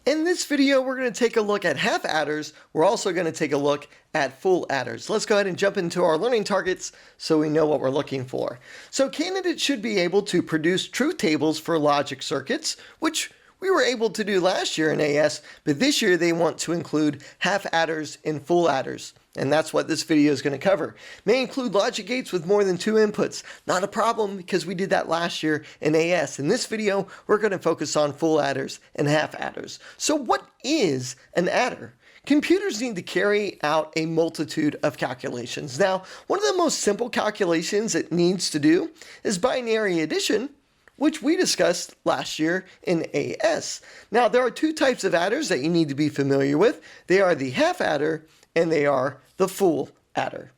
In this video, we're going to take a look at half adders. We're also going to take a look at full adders. Let's go ahead and jump into our learning targets so we know what we're looking for. So candidates should be able to produce truth tables for logic circuits, which we were able to do last year in AS, but this year they want to include half adders and full adders. And that's what this video is going to cover. May include logic gates with more than 2 inputs. Not a problem because we did that last year in AS. In this video, we're going to focus on full adders and half adders. So what is an adder? Computers need to carry out a multitude of calculations. Now, one of the most simple calculations it needs to do is binary addition, which we discussed last year in AS. Now, there are 2 types of adders that you need to be familiar with. They are the half adder and they are the full adder.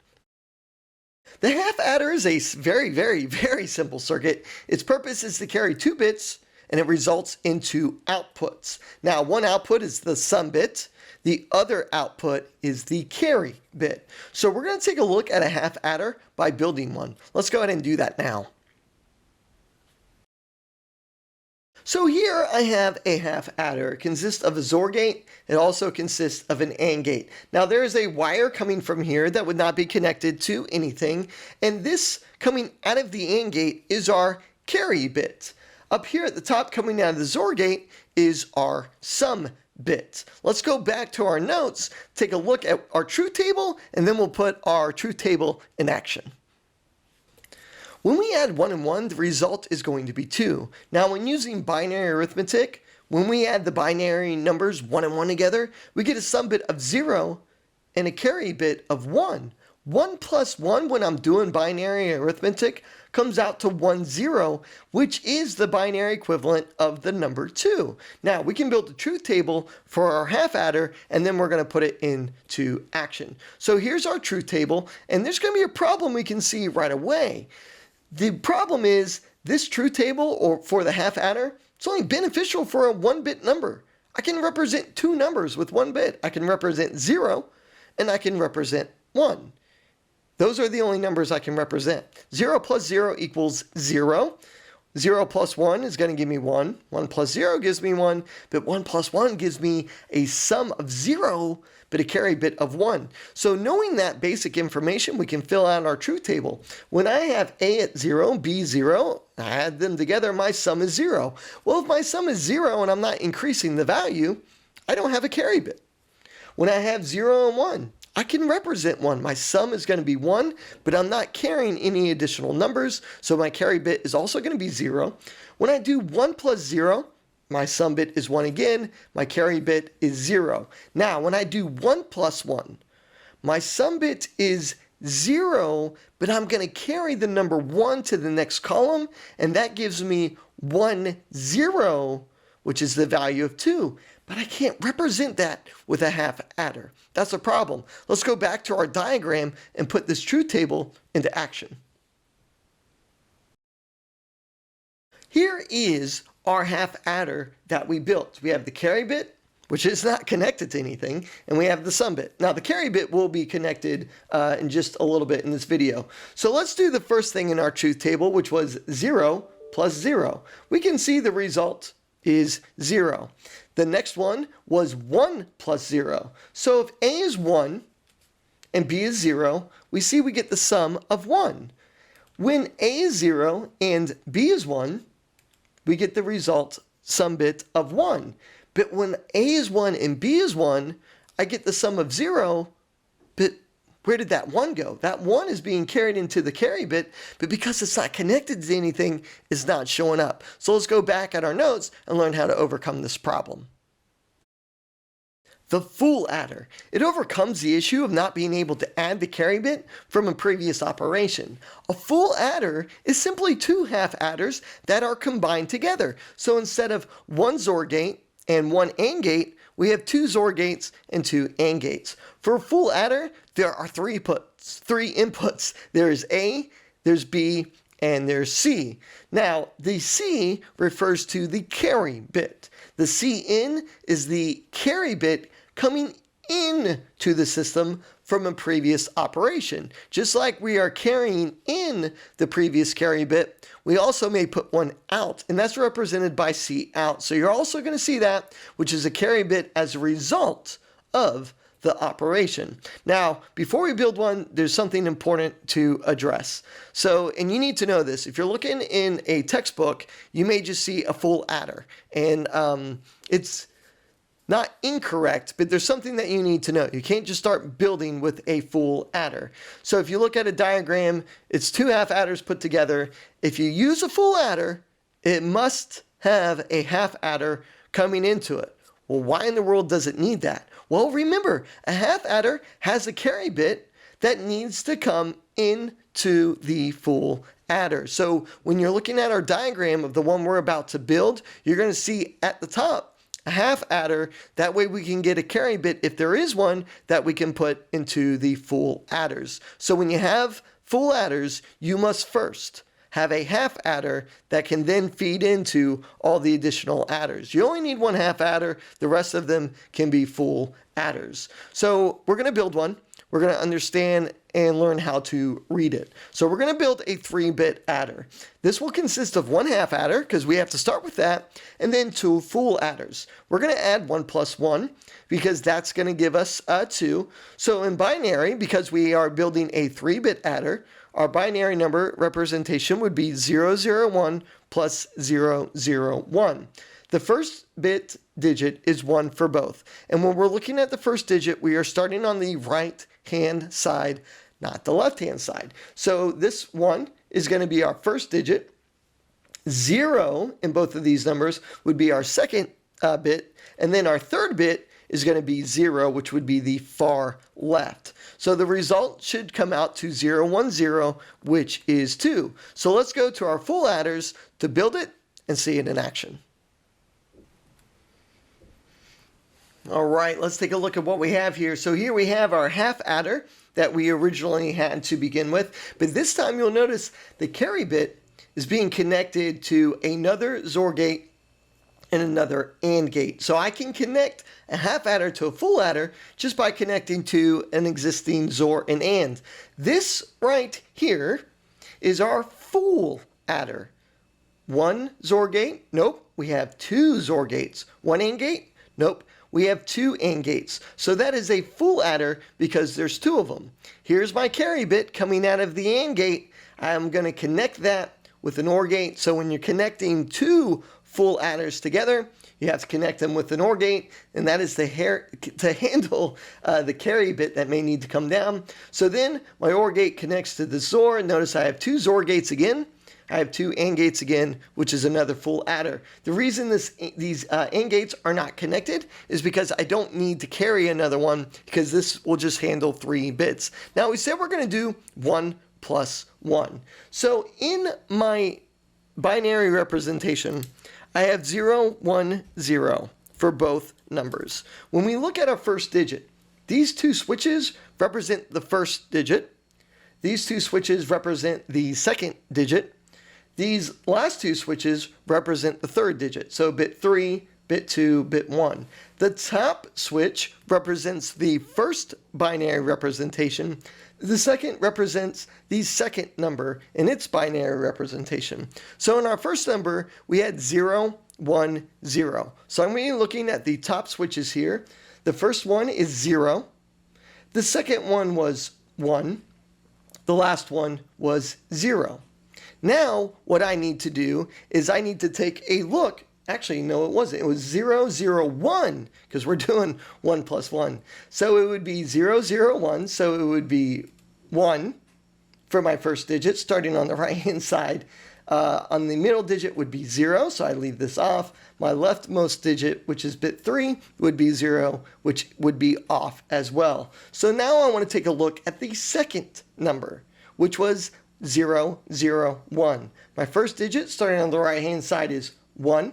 The half adder is a very simple circuit. Its purpose is to carry 2 bits and it results into outputs. Now, one output is the sum bit. The other output is the carry bit. So we're going to take a look at a half adder by building one. Let's go ahead and do that now. So here I have a half adder. It consists of a XOR gate. It also consists of an AND gate. Now there is a wire coming from here that would not be connected to anything. And this coming out of the AND gate is our carry bit. Up here at the top coming out of the XOR gate is our sum bit. Let's go back to our notes, take a look at our truth table, and then we'll put our truth table in action. When we add 1 and 1, the result is going to be 2. Now, when using binary arithmetic, when we add the binary numbers 1 and 1 together, we get a sum bit of 0 and a carry bit of 1. 1 plus 1, when I'm doing binary arithmetic, comes out to 1, 0, which is the binary equivalent of the number 2. Now, we can build a truth table for our half adder, and then we're going to put it into action. So here's our truth table, and there's going to be a problem we can see right away. The problem is this truth table, or for the half adder, it's only beneficial for a 1-bit number. I can represent 2 numbers with 1 bit. I can represent 0 and I can represent 1. Those are the only numbers I can represent. 0 plus 0 equals 0. 0 plus 1 is going to give me 1. 1 plus 0 gives me 1. But 1 plus 1 gives me a sum of 0, but a carry bit of 1. So knowing that basic information, we can fill out our truth table. When I have A at 0, B 0, I add them together, my sum is 0. Well, if my sum is 0 and I'm not increasing the value, I don't have a carry bit. When I have 0 and 1, I can represent 1. My sum is going to be 1, but I'm not carrying any additional numbers, so my carry bit is also going to be 0. When I do 1 plus 0, my sum bit is 1 again, my carry bit is 0. Now, when I do 1 plus 1, my sum bit is 0, but I'm going to carry the number 1 to the next column, and that gives me 1, 0, which is the value of 2. But I can't represent that with a half adder. That's a problem. Let's go back to our diagram and put this truth table into action. Here is our half adder that we built. We have the carry bit, which is not connected to anything, and we have the sum bit. Now the carry bit will be connected in just a little bit in this video. So let's do the first thing in our truth table, which was 0 plus 0. We can see the result is 0. The next one was 1 plus 0. So if A is 1 and B is 0, we see we get the sum of 1. When A is 0 and B is 1, we get the result sum bit of 1. But when A is 1 and B is 1, I get the sum of 0, but where did that 1 go? That 1 is being carried into the carry bit, but because it's not connected to anything, it's not showing up. So let's go back at our notes and learn how to overcome this problem. The full adder. It overcomes the issue of not being able to add the carry bit from a previous operation. A full adder is simply 2 half adders that are combined together. So instead of 1 XOR gate and 1 AND gate, we have 2 XOR gates and 2 AND gates. For a full adder, there are 3 inputs. There's A, there's B, and there's C. Now, the C refers to the carry bit. The C in is the carry bit coming into the system from a previous operation. Just like we are carrying in the previous carry bit, we also may put one out, and that's represented by C out. So you're also going to see that, which is a carry bit as a result of the operation. Now, before we build one, there's something important to address. So, and you need to know this. If you're looking in a textbook, you may just see a full adder, and it's not incorrect, but there's something that you need to know. You can't just start building with a full adder. So if you look at a diagram, it's two half adders put together. If you use a full adder, it must have a half adder coming into it. Well, why in the world does it need that? Well, remember, a half adder has a carry bit that needs to come into the full adder. So when you're looking at our diagram of the one we're about to build, you're going to see at the top a half adder. That way we can get a carry bit, if there is one, that we can put into the full adders. So when you have full adders, you must first have a half adder that can then feed into all the additional adders. You only need one half adder. The rest of them can be full adders. So we're going to build one. We're going to understand and learn how to read it. So we're going to build a 3-bit adder. This will consist of one half adder, because we have to start with that, and then two full adders. We're going to add 1 plus 1, because that's going to give us 2. So in binary, because we are building a 3-bit adder, our binary number representation would be 001 plus 001. The first bit digit is 1 for both. And when we're looking at the first digit, we are starting on the right-hand side, not the left-hand side. So this 1 is going to be our first digit. 0 in both of these numbers would be our second bit. And then our third bit is going to be 0, which would be the far left. So the result should come out to 010, which is 2. So let's go to our full adders to build it and see it in action. All right, let's take a look at what we have here. So here we have our half adder that we originally had to begin with. But this time you'll notice the carry bit is being connected to another XOR gate and another AND gate. So I can connect a half adder to a full adder just by connecting to an existing XOR and AND. This right here is our full adder. One XOR gate? Nope. We have two XOR gates. One AND gate? Nope. We have two AND gates. So that is a full adder because there's two of them. Here's my carry bit coming out of the AND gate. I'm going to connect that with an OR gate. So when you're connecting two full adders together, you have to connect them with an OR gate, and that is to handle the carry bit that may need to come down. So then my OR gate connects to the XOR. Notice I have two XOR gates again. I have two AND gates again, which is another full adder. The reason these AND gates are not connected is because I don't need to carry another one, because this will just handle 3 bits. Now we said we're going to do 1 plus 1. So in my binary representation, I have 0, 1, 0 for both numbers. When we look at our first digit, these two switches represent the first digit. These two switches represent the second digit. These last two switches represent the third digit. So bit 3, bit 2, bit 1. The top switch represents the first binary representation. The second represents the second number in its binary representation. So in our first number, we had 0, 1, 0. So I'm going to be looking at the top switches here. The first one is 0. The second one was 1. The last one was 0. Now, what I need to do is I need to take a look. Actually, no, it wasn't. It was 0, 0, 1, because we're doing 1 plus 1. So it would be 0, 0, 1. So it would be 1 for my first digit, starting on the right-hand side. On the middle digit would be 0, so I leave this off. My leftmost digit, which is bit 3, would be 0, which would be off as well. So now I want to take a look at the second number, which was 0, 0, 1. My first digit, starting on the right-hand side, is 1.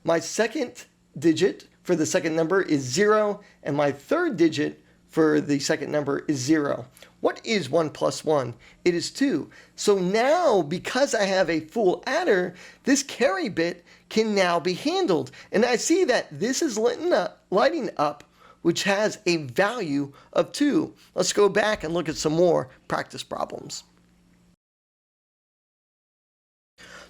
My second digit for the second number is 0, and my third digit for the second number is 0. What is 1 plus 1? It is 2. So now, because I have a full adder, this carry bit can now be handled. And I see that this is lighting up which has a value of 2. Let's go back and look at some more practice problems.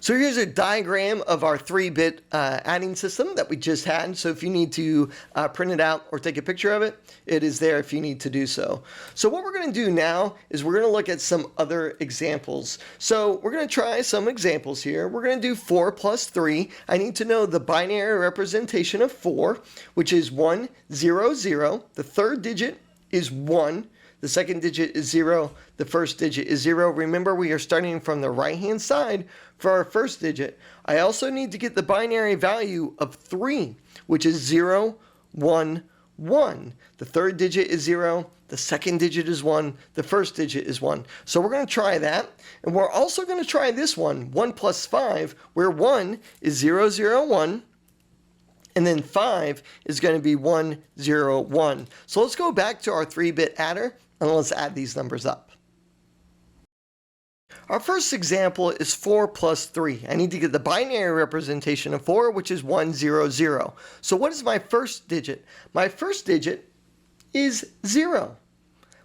So here's a diagram of our 3-bit adding system that we just had. So if you need to print it out or take a picture of it, it is there if you need to do so. So what we're going to do now is we're going to look at some other examples. So we're going to try some examples here. We're going to do 4 plus 3. I need to know the binary representation of 4, which is 1, 0, 0. The third digit is 1. The second digit is 0. The first digit is 0. Remember, we are starting from the right-hand side for our first digit. I also need to get the binary value of 3, which is 0, 1, 1. The third digit is 0. The second digit is 1. The first digit is 1. So we're going to try that. And we're also going to try this one, 1 plus 5, where 1 is 0, 0, 1. And then 5 is going to be 1, 0, 1. So let's go back to our 3-bit adder and let's add these numbers up. Our first example is 4 plus 3. I need to get the binary representation of 4, which is 1, 0, 0. So what is my first digit? My first digit is 0.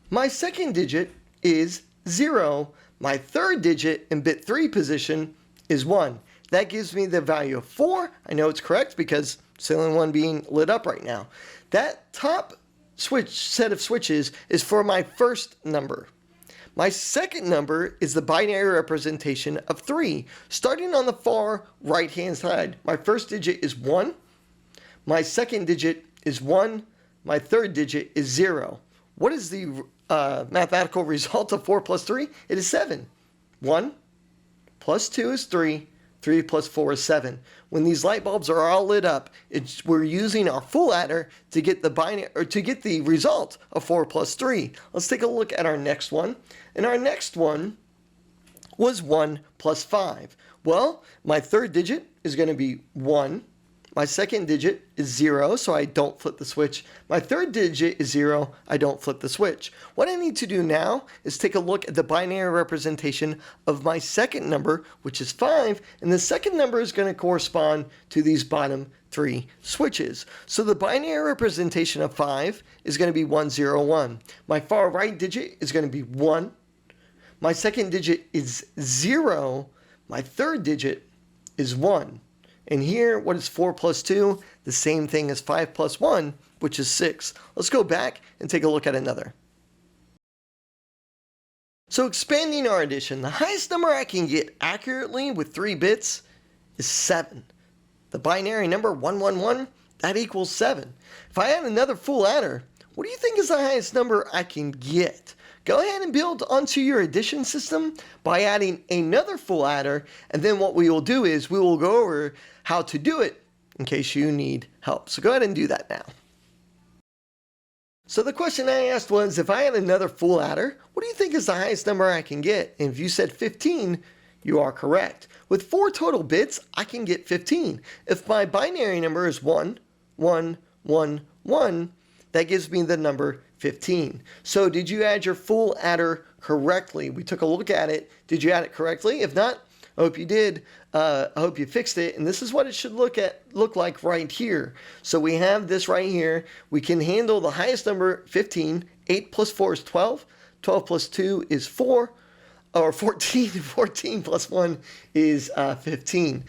My second digit is 0. My third digit in bit 3 position is 1. That gives me the value of 4. I know it's correct because it's the only one being lit up right now. That top set of switches is for my first number. My second number is the binary representation of 3, starting on the far right-hand side. My first digit is 1. My second digit is 1. My third digit is 0. What is the mathematical result of 4 plus 3? It is 7. 1 plus 2 is 3. 3 plus 4 is 7. When these light bulbs are all lit up, we're using our full adder to get the binary or to get the result of 4 plus 3. Let's take a look at our next one. And our next one was 1 plus 5. Well, my third digit is going to be 1. My second digit is 0, so I don't flip the switch. My third digit is 0, I don't flip the switch. What I need to do now is take a look at the binary representation of my second number, which is 5, and the second number is going to correspond to these bottom 3 switches. So the binary representation of 5 is going to be 1, 0, 1. My far right digit is going to be 1. My second digit is 0. My third digit is 1. And here, what is 4 plus 2? The same thing as 5 plus 1, which is 6. Let's go back and take a look at another. So expanding our addition, the highest number I can get accurately with 3 bits is 7. The binary number 111, that equals 7. If I add another full adder, what do you think is the highest number I can get? Go ahead and build onto your addition system by adding another full adder, and then what we will do is we will go over how to do it in case you need help. So go ahead and do that now. So the question I asked was, if I had another full adder, what do you think is the highest number I can get? And if you said 15, you are correct. With 4 total bits, I can get 15. If my binary number is 1, 1, 1, 1, that gives me the number 15. So did you add your full adder correctly? We took a look at it. Did you add it correctly? If not, I hope you did. I hope you fixed it. And this is what it should look like right here. So we have this right here. We can handle the highest number, 15. 8 plus 4 is 12. 12 plus 2 is 4. Or 14. 14 plus 1 is 15.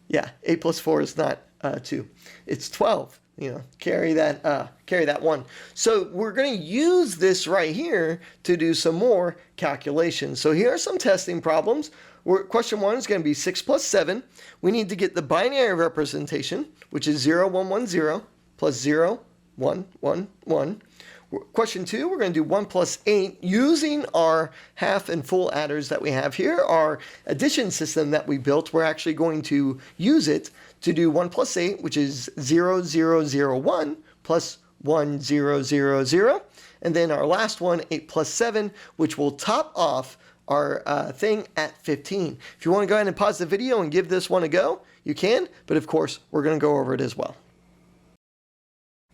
Yeah, 8 plus 4 is not 2. It's 12. You know, carry that 1. So we're going to use this right here to do some more calculations. So here are some testing problems. Question 1 is going to be 6 plus 7. We need to get the binary representation, which is 0, 1, 1, 0, plus 0, 1, 1, 1. Question 2, we're going to do 1 plus 8 using our half and full adders that we have here. Our addition system that we built, we're actually going to use it to do 1 plus 8, which is 0, 0, 0, 1, plus 1, 0, 0, 0. And then our last one, 8 plus 7, which will top off our thing at 15. If you want to go ahead and pause the video and give this one a go, you can. But of course, we're going to go over it as well.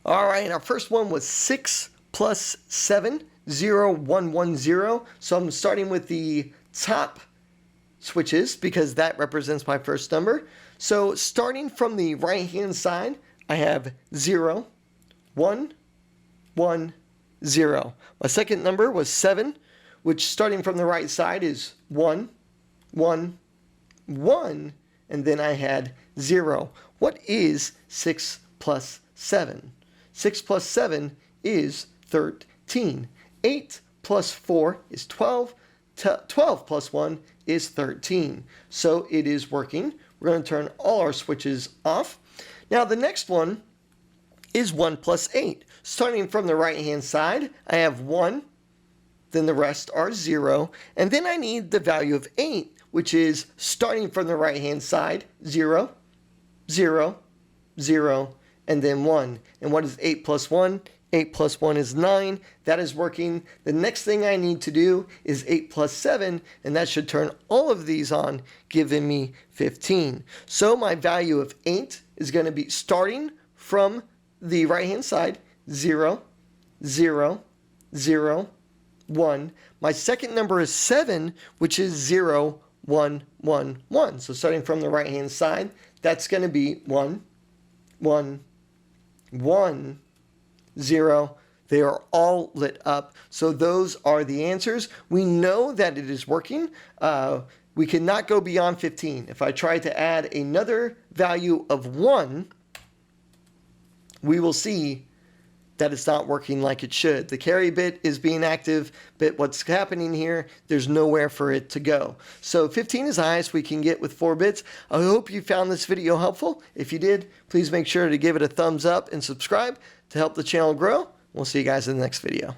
All right, our first one was 6 plus 7, 0, 1, 1, 0. So I'm starting with the top switches because that represents my first number. So starting from the right-hand side, I have 0, 1, 1, 0. My second number was 7, which starting from the right side is 1, 1, 1, and then I had 0. What is 6 plus 7? 6 plus 7 is 13. 8 plus 4 is 12. 12 plus 1 is 13. So it is working. We're going to turn all our switches off. Now the next one is 1 plus 8. Starting from the right hand side, I have 1, then the rest are 0, and then I need the value of 8, which is starting from the right hand side, 0, 0, 0, and then 1. And what is 8 plus 1? 8 plus 1 is 9. That is working. The next thing I need to do is 8 plus 7, and that should turn all of these on, giving me 15. So my value of 8 is going to be starting from the right-hand side, 0, 0, 0, 1. My second number is 7, which is 0, 1, 1, 1. So starting from the right-hand side, that's going to be 1, 1, 1, 0. They are all lit up. So those are the answers. We know that it is working. We cannot go beyond 15. If I try to add another value of 1, we will see that it's not working like it should. The carry bit is being active, but what's happening here, there's nowhere for it to go. So 15 is the highest we can get with 4 bits. I hope you found this video helpful. If you did, please make sure to give it a thumbs up and subscribe to help the channel grow. We'll see you guys in the next video.